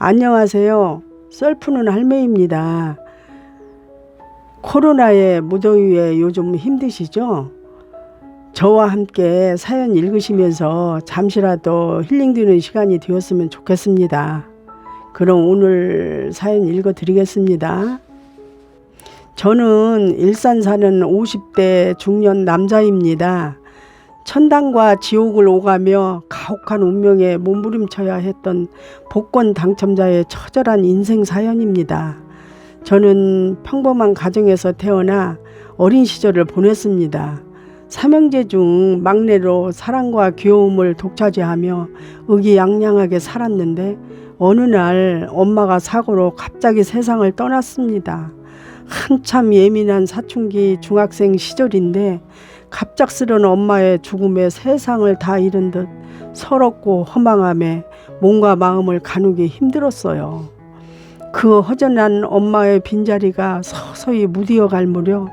안녕하세요. 썰푸는 할매입니다. 코로나에 무더위에 요즘 힘드시죠? 저와 함께 사연 읽으시면서 잠시라도 힐링되는 시간이 되었으면 좋겠습니다. 그럼 오늘 사연 읽어드리겠습니다. 저는 일산 사는 50대 중년 남자입니다. 천당과 지옥을 오가며 가혹한 운명에 몸부림쳐야 했던 복권 당첨자의 처절한 인생 사연입니다. 저는 평범한 가정에서 태어나 어린 시절을 보냈습니다. 삼형제 중 막내로 사랑과 귀여움을 독차지하며 의기양양하게 살았는데 어느 날 엄마가 사고로 갑자기 세상을 떠났습니다. 한참 예민한 사춘기 중학생 시절인데 갑작스런 엄마의 죽음에 세상을 다 잃은 듯 서럽고 허망함에 몸과 마음을 가누기 힘들었어요. 그 허전한 엄마의 빈자리가 서서히 무디어갈 무렵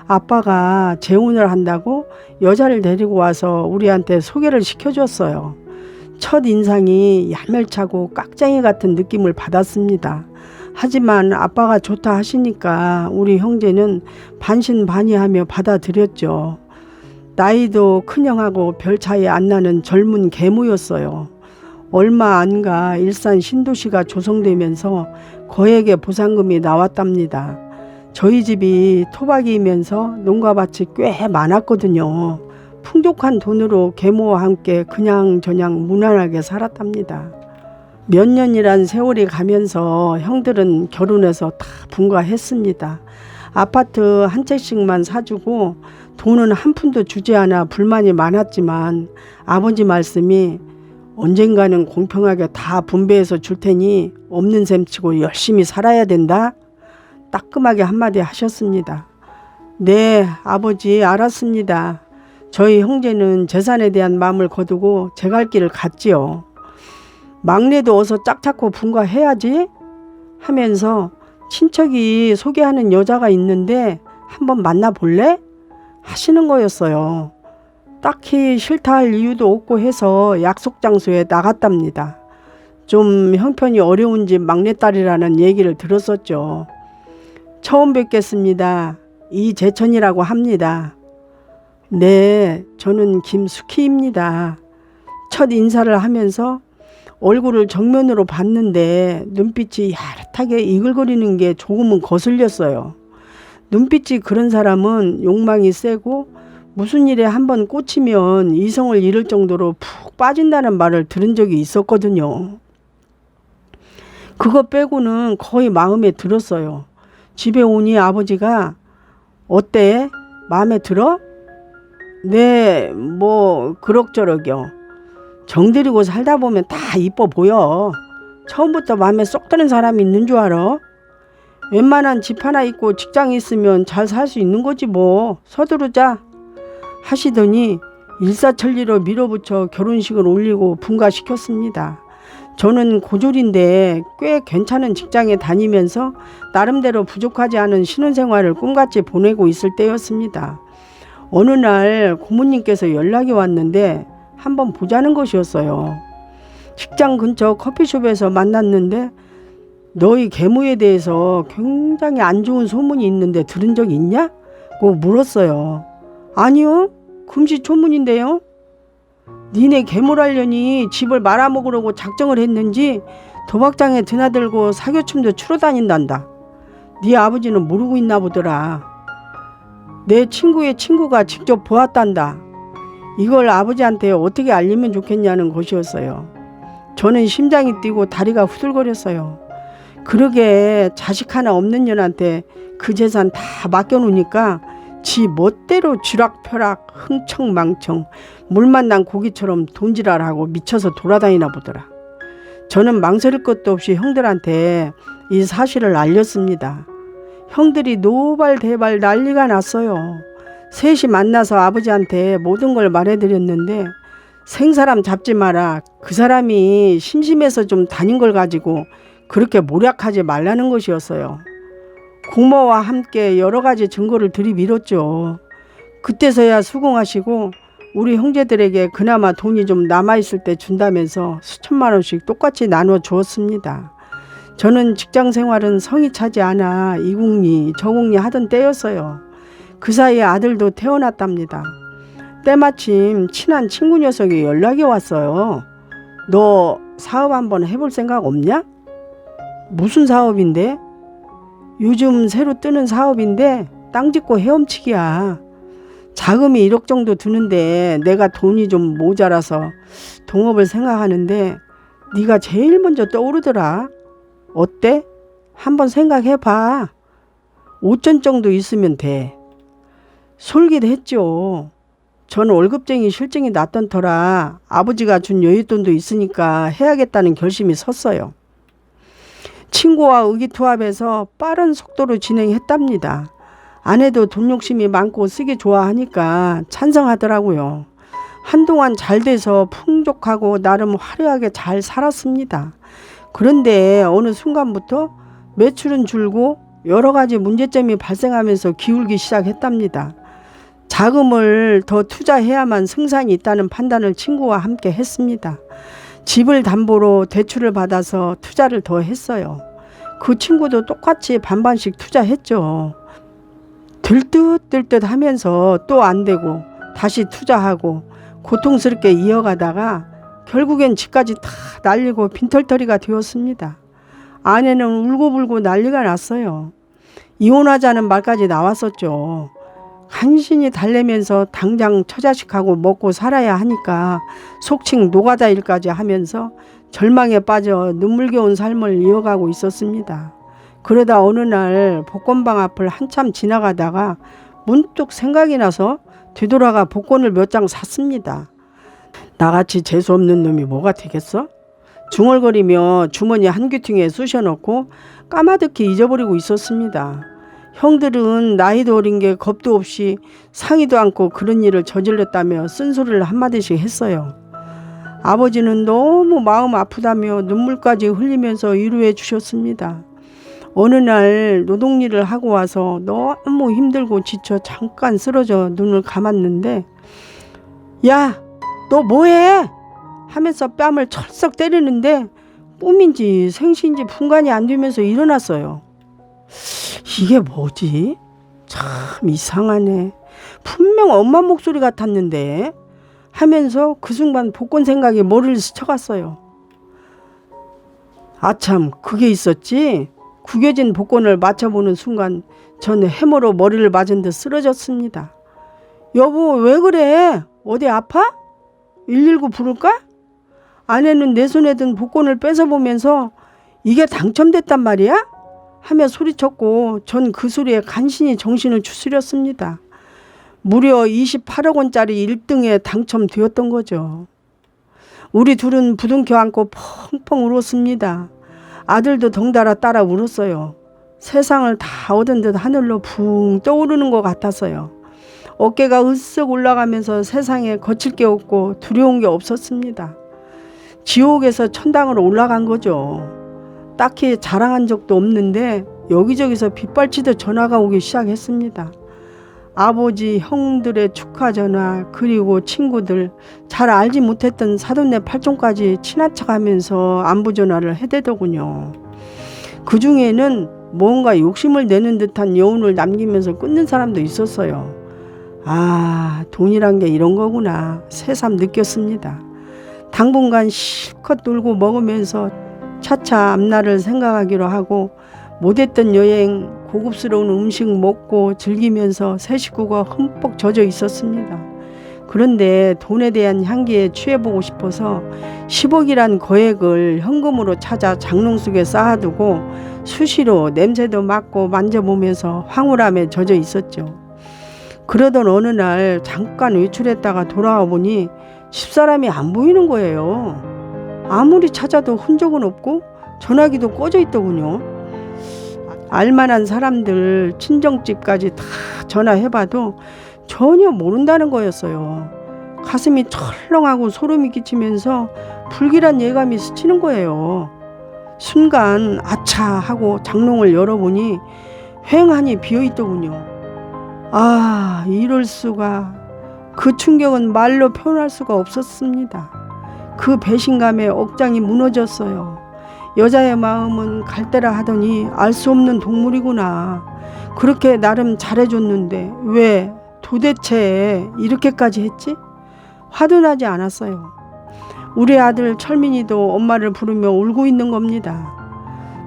아빠가 재혼을 한다고 여자를 데리고 와서 우리한테 소개를 시켜줬어요. 첫 인상이 야멸차고 깍쟁이 같은 느낌을 받았습니다. 하지만 아빠가 좋다 하시니까 우리 형제는 반신반의하며 받아들였죠. 나이도 큰형하고 별 차이 안 나는 젊은 계모였어요. 얼마 안 가 일산 신도시가 조성되면서 거액의 보상금이 나왔답니다. 저희 집이 토박이이면서 농가밭이 꽤 많았거든요. 풍족한 돈으로 계모와 함께 그냥저냥 무난하게 살았답니다. 몇 년이란 세월이 가면서 형들은 결혼해서 다 분가했습니다. 아파트 한 채씩만 사주고 돈은 한 푼도 주지 않아 불만이 많았지만 아버지 말씀이 언젠가는 공평하게 다 분배해서 줄 테니 없는 셈치고 열심히 살아야 된다. 따끔하게 한마디 하셨습니다. 네, 아버지 알았습니다. 저희 형제는 재산에 대한 마음을 거두고 제 갈 길을 갔지요. 막내도 어서 짝찾고 분가해야지 하면서 친척이 소개하는 여자가 있는데 한번 만나볼래? 하시는 거였어요. 딱히 싫다 할 이유도 없고 해서 약속 장소에 나갔답니다. 좀 형편이 어려운 집 막내딸이라는 얘기를 들었었죠. 처음 뵙겠습니다. 이재천이라고 합니다. 네, 저는 김숙희입니다. 첫 인사를 하면서 얼굴을 정면으로 봤는데 눈빛이 야릇하게 이글거리는 게 조금은 거슬렸어요. 눈빛이 그런 사람은 욕망이 세고 무슨 일에 한번 꽂히면 이성을 잃을 정도로 푹 빠진다는 말을 들은 적이 있었거든요. 그거 빼고는 거의 마음에 들었어요. 집에 오니 아버지가 어때? 마음에 들어? 네, 뭐 그럭저럭이요. 정들이고 살다 보면 다 이뻐 보여. 처음부터 마음에 쏙 드는 사람이 있는 줄 알아? 웬만한 집 하나 있고 직장 있으면 잘 살 수 있는 거지 뭐. 서두르자 하시더니 일사천리로 밀어붙여 결혼식을 올리고 분가시켰습니다. 저는 고졸인데 꽤 괜찮은 직장에 다니면서 나름대로 부족하지 않은 신혼생활을 꿈같이 보내고 있을 때였습니다. 어느 날 고모님께서 연락이 왔는데 한번 보자는 것이었어요. 직장 근처 커피숍에서 만났는데 너희 계모에 대해서 굉장히 안 좋은 소문이 있는데 들은 적 있냐? 고 물었어요. 아니요, 금시초문인데요. 니네 계모라려니 집을 말아먹으려고 작정을 했는지 도박장에 드나들고 사교춤도 추러 다닌단다. 네 아버지는 모르고 있나 보더라. 내 친구의 친구가 직접 보았단다. 이걸 아버지한테 어떻게 알리면 좋겠냐는 것이었어요. 저는 심장이 뛰고 다리가 후들거렸어요. 그러게 자식 하나 없는 년한테 그 재산 다 맡겨놓으니까 지 멋대로 쥐락펴락 흥청망청 물만 난 고기처럼 돈지랄하고 미쳐서 돌아다니나 보더라. 저는 망설일 것도 없이 형들한테 이 사실을 알렸습니다. 형들이 노발대발 난리가 났어요. 셋이 만나서 아버지한테 모든 걸 말해드렸는데 생사람 잡지 마라. 그 사람이 심심해서 좀 다닌 걸 가지고 그렇게 모략하지 말라는 것이었어요. 고모와 함께 여러 가지 증거를 들이밀었죠. 그때서야 수긍하시고 우리 형제들에게 그나마 돈이 좀 남아있을 때 준다면서 수천만 원씩 똑같이 나눠 주었습니다. 저는 직장 생활은 성이 차지 않아 이궁리 저궁리 하던 때였어요. 그 사이에 아들도 태어났답니다. 때마침 친한 친구 녀석이 연락이 왔어요. 너 사업 한번 해볼 생각 없냐? 무슨 사업인데? 요즘 새로 뜨는 사업인데 땅 짓고 헤엄치기야. 자금이 1억 정도 드는데 내가 돈이 좀 모자라서 동업을 생각하는데 네가 제일 먼저 떠오르더라. 어때? 한번 생각해봐. 5천 정도 있으면 돼. 솔깃했죠. 전 월급쟁이 실증이 났던 터라 아버지가 준 여윳돈도 있으니까 해야겠다는 결심이 섰어요. 친구와 의기투합해서 빠른 속도로 진행했답니다. 아내도 돈 욕심이 많고 쓰기 좋아하니까 찬성하더라고요. 한동안 잘 돼서 풍족하고 나름 화려하게 잘 살았습니다. 그런데 어느 순간부터 매출은 줄고 여러 가지 문제점이 발생하면서 기울기 시작했답니다. 자금을 더 투자해야만 승산이 있다는 판단을 친구와 함께 했습니다. 집을 담보로 대출을 받아서 투자를 더 했어요. 그 친구도 똑같이 반반씩 투자했죠. 들듯 하면서 또 안 되고 다시 투자하고 고통스럽게 이어가다가 결국엔 집까지 다 날리고 빈털터리가 되었습니다. 아내는 울고불고 난리가 났어요. 이혼하자는 말까지 나왔었죠. 간신히 달래면서 당장 처자식하고 먹고 살아야 하니까 속칭 노가다 일까지 하면서 절망에 빠져 눈물겨운 삶을 이어가고 있었습니다. 그러다 어느 날 복권방 앞을 한참 지나가다가 문득 생각이 나서 되돌아가 복권을 몇 장 샀습니다. 나같이 재수없는 놈이 뭐가 되겠어? 중얼거리며 주머니 한 귀퉁이에 쑤셔넣고 까마득히 잊어버리고 있었습니다. 형들은 나이도 어린 게 겁도 없이 상의도 않고 그런 일을 저질렀다며 쓴소리를 한마디씩 했어요. 아버지는 너무 마음 아프다며 눈물까지 흘리면서 위로해 주셨습니다. 어느 날 노동일을 하고 와서 너무 힘들고 지쳐 잠깐 쓰러져 눈을 감았는데 야, 너 뭐해? 하면서 뺨을 철썩 때리는데 꿈인지 생시인지 분간이 안 되면서 일어났어요. 이게 뭐지? 참 이상하네. 분명 엄마 목소리 같았는데 하면서 그 순간 복권 생각이 머리를 스쳐갔어요. 아참, 그게 있었지? 구겨진 복권을 맞춰보는 순간 전 해머로 머리를 맞은 듯 쓰러졌습니다. 여보, 왜 그래? 어디 아파? 119 부를까? 아내는 내 손에 든 복권을 뺏어보면서 이게 당첨됐단 말이야? 하며 소리쳤고 전 그 소리에 간신히 정신을 추스렸습니다. 무려 28억 원짜리 1등에 당첨되었던 거죠. 우리 둘은 부둥켜 안고 펑펑 울었습니다. 아들도 덩달아 따라 울었어요. 세상을 다 얻은 듯 하늘로 붕 떠오르는 것 같았어요. 어깨가 으쓱 올라가면서 세상에 거칠 게 없고 두려운 게 없었습니다. 지옥에서 천당으로 올라간 거죠. 딱히 자랑한 적도 없는데 여기저기서 빗발치듯 전화가 오기 시작했습니다. 아버지, 형들의 축하 전화, 그리고 친구들, 잘 알지 못했던 사돈네 팔촌까지 친한 척하면서 안부 전화를 해대더군요. 그 중에는 뭔가 욕심을 내는 듯한 여운을 남기면서 끊는 사람도 있었어요. 아, 돈이란 게 이런 거구나 새삼 느꼈습니다. 당분간 실컷 놀고 먹으면서 차차 앞날을 생각하기로 하고 못했던 여행, 고급스러운 음식 먹고 즐기면서 세 식구가 흠뻑 젖어 있었습니다. 그런데 돈에 대한 향기에 취해보고 싶어서 10억이란 거액을 현금으로 찾아 장롱 속에 쌓아두고 수시로 냄새도 맡고 만져보면서 황홀함에 젖어 있었죠. 그러던 어느 날 잠깐 외출했다가 돌아와 보니 집사람이 안 보이는 거예요. 아무리 찾아도 흔적은 없고 전화기도 꺼져 있더군요. 알만한 사람들 친정집까지 다 전화해봐도 전혀 모른다는 거였어요. 가슴이 철렁하고 소름이 끼치면서 불길한 예감이 스치는 거예요. 순간 아차 하고 장롱을 열어보니 휑하니 비어있더군요. 아, 이럴 수가. 그 충격은 말로 표현할 수가 없었습니다. 그 배신감에 억장이 무너졌어요. 여자의 마음은 갈대라 하더니 알 수 없는 동물이구나. 그렇게 나름 잘해줬는데 왜 도대체 이렇게까지 했지? 화도 나지 않았어요. 우리 아들 철민이도 엄마를 부르며 울고 있는 겁니다.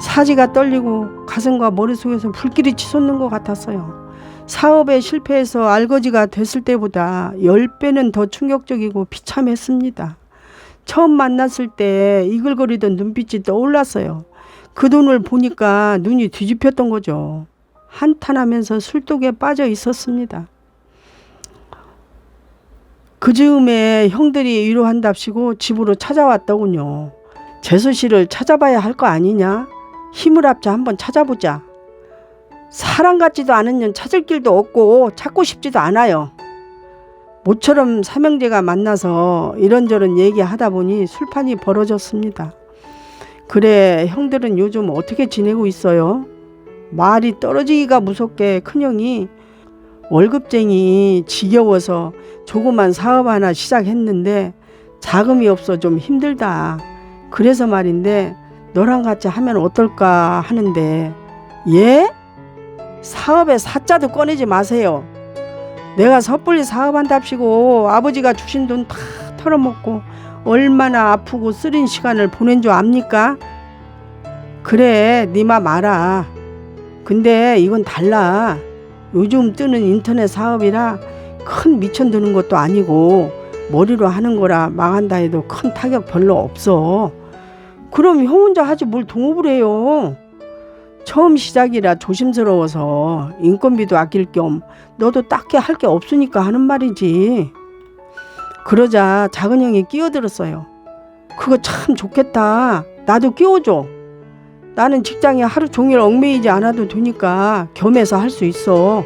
사지가 떨리고 가슴과 머릿속에서 불길이 치솟는 것 같았어요. 사업에 실패해서 알거지가 됐을 때보다 10배는 더 충격적이고 비참했습니다. 처음 만났을 때 이글거리던 눈빛이 떠올랐어요. 그 돈을 보니까 눈이 뒤집혔던 거죠. 한탄하면서 술독에 빠져 있었습니다. 그 즈음에 형들이 위로한답시고 집으로 찾아왔더군요. 재수 씨를 찾아봐야 할 거 아니냐? 힘을 합쳐 한번 찾아보자. 사람 같지도 않은 년 찾을 길도 없고 찾고 싶지도 않아요. 모처럼 삼형제가 만나서 이런저런 얘기하다 보니 술판이 벌어졌습니다. 그래, 형들은 요즘 어떻게 지내고 있어요? 말이 떨어지기가 무섭게 큰형이 월급쟁이 지겨워서 조그만 사업 하나 시작했는데 자금이 없어 좀 힘들다. 그래서 말인데 너랑 같이 하면 어떨까 하는데. 예? 사업에 사자도 꺼내지 마세요. 내가 섣불리 사업한답시고 아버지가 주신 돈 다 털어먹고 얼마나 아프고 쓰린 시간을 보낸 줄 압니까? 그래, 네 맘 알아. 근데 이건 달라. 요즘 뜨는 인터넷 사업이라 큰 미천 드는 것도 아니고 머리로 하는 거라 망한다 해도 큰 타격 별로 없어. 그럼 형 혼자 하지 뭘 동업을 해요? 처음 시작이라 조심스러워서 인건비도 아낄 겸 너도 딱히 할 게 없으니까 하는 말이지. 그러자 작은 형이 끼어들었어요. 그거 참 좋겠다. 나도 끼워줘. 나는 직장에 하루 종일 얽매이지 않아도 되니까 겸해서 할 수 있어.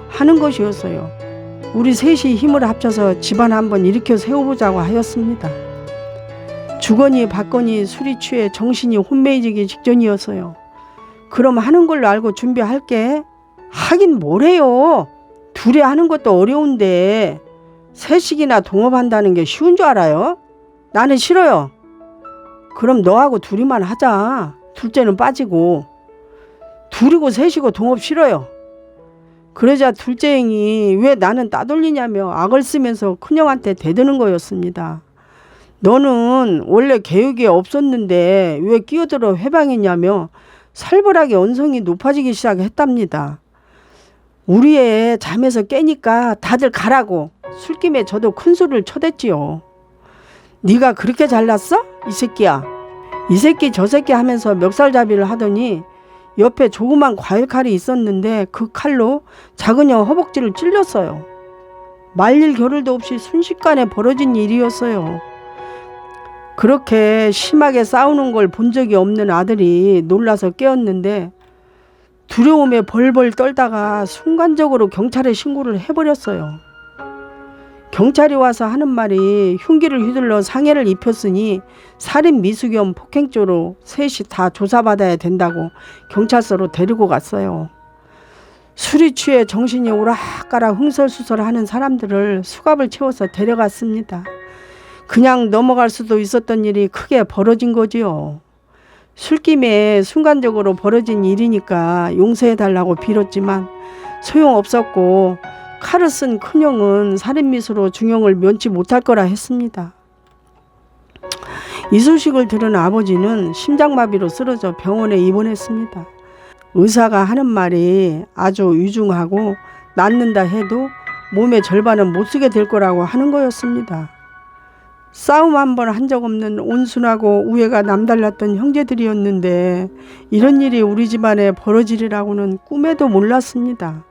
하는 것이었어요. 우리 셋이 힘을 합쳐서 집안 한번 일으켜 세워보자고 하였습니다. 주거니 받거니 술이 취해 정신이 혼미해지기 직전이었어요. 그럼 하는 걸로 알고 준비할게. 하긴 뭐래요. 둘이 하는 것도 어려운데 셋씩이나 동업한다는 게 쉬운 줄 알아요? 나는 싫어요. 그럼 너하고 둘이만 하자. 둘째는 빠지고. 둘이고 셋이고 동업 싫어요. 그러자 둘째 형이 왜 나는 따돌리냐며 악을 쓰면서 큰형한테 대드는 거였습니다. 너는 원래 계획이 없었는데 왜 끼어들어 회방했냐며 살벌하게 언성이 높아지기 시작했답니다. 우리 애 잠에서 깨니까 다들 가라고 술김에 저도 큰 소리를 쳐댔지요. 네가 그렇게 잘났어? 이 새끼야. 이 새끼 저 새끼 하면서 멱살잡이를 하더니 옆에 조그만 과일칼이 있었는데 그 칼로 작은 형 허벅지를 찔렸어요. 말릴 겨를도 없이 순식간에 벌어진 일이었어요. 그렇게 심하게 싸우는 걸 본 적이 없는 아들이 놀라서 깨었는데 두려움에 벌벌 떨다가 순간적으로 경찰에 신고를 해버렸어요. 경찰이 와서 하는 말이 흉기를 휘둘러 상해를 입혔으니 살인 미수 겸 폭행죄로 셋이 다 조사받아야 된다고 경찰서로 데리고 갔어요. 술이 취해 정신이 오락가락 흥설수설하는 사람들을 수갑을 채워서 데려갔습니다. 그냥 넘어갈 수도 있었던 일이 크게 벌어진 거지요. 술김에 순간적으로 벌어진 일이니까 용서해달라고 빌었지만 소용없었고 칼을 쓴 큰형은 살인미수로 중형을 면치 못할 거라 했습니다. 이 소식을 들은 아버지는 심장마비로 쓰러져 병원에 입원했습니다. 의사가 하는 말이 아주 유중하고 낫는다 해도 몸의 절반은 못 쓰게 될 거라고 하는 거였습니다. 싸움 한 번 한 적 없는 온순하고 우애가 남달랐던 형제들이었는데 이런 일이 우리 집안에 벌어지리라고는 꿈에도 몰랐습니다.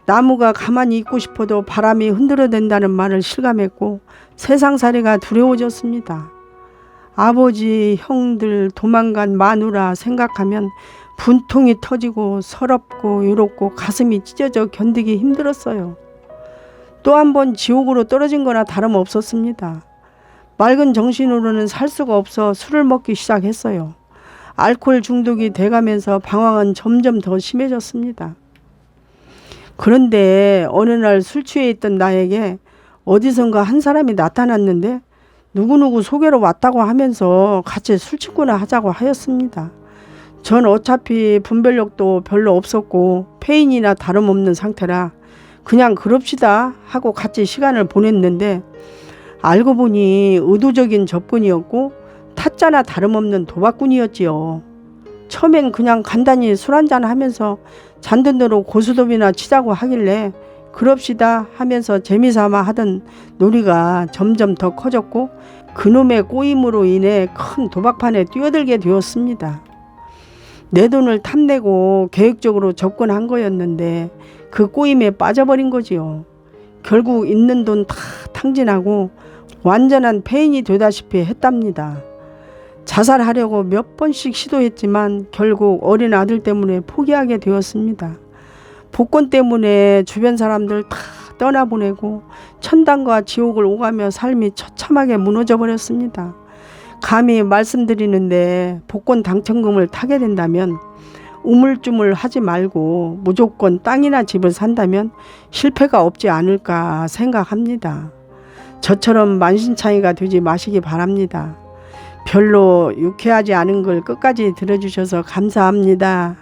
나무가 가만히 있고 싶어도 바람이 흔들어댄다는 말을 실감했고 세상살이가 두려워졌습니다. 아버지, 형들, 도망간 마누라 생각하면 분통이 터지고 서럽고 외롭고 가슴이 찢어져 견디기 힘들었어요. 또 한 번 지옥으로 떨어진 거나 다름없었습니다. 맑은 정신으로는 살 수가 없어 술을 먹기 시작했어요. 알코올 중독이 돼가면서 방황은 점점 더 심해졌습니다. 그런데 어느 날 술 취해 있던 나에게 어디선가 한 사람이 나타났는데 누구누구 소개로 왔다고 하면서 같이 술친구나 하자고 하였습니다. 전 어차피 분별력도 별로 없었고 폐인이나 다름없는 상태라 그냥 그럽시다 하고 같이 시간을 보냈는데, 알고 보니 의도적인 접근이었고 타짜나 다름없는 도박꾼이었지요. 처음엔 그냥 간단히 술 한잔 하면서 잔든 대로 고스톱이나 치자고 하길래 그럽시다 하면서 재미삼아 하던 놀이가 점점 더 커졌고 그놈의 꼬임으로 인해 큰 도박판에 뛰어들게 되었습니다. 내 돈을 탐내고 계획적으로 접근한 거였는데 그 꼬임에 빠져버린 거지요. 결국 있는 돈 다 탕진하고 완전한 폐인이 되다시피 했답니다. 자살하려고 몇 번씩 시도했지만 결국 어린 아들 때문에 포기하게 되었습니다. 복권 때문에 주변 사람들 다 떠나보내고 천당과 지옥을 오가며 삶이 처참하게 무너져 버렸습니다. 감히 말씀드리는데 복권 당첨금을 타게 된다면 우물쭈물 하지 말고 무조건 땅이나 집을 산다면 실패가 없지 않을까 생각합니다. 저처럼 만신창이가 되지 마시기 바랍니다. 별로 유쾌하지 않은 걸 끝까지 들어주셔서 감사합니다.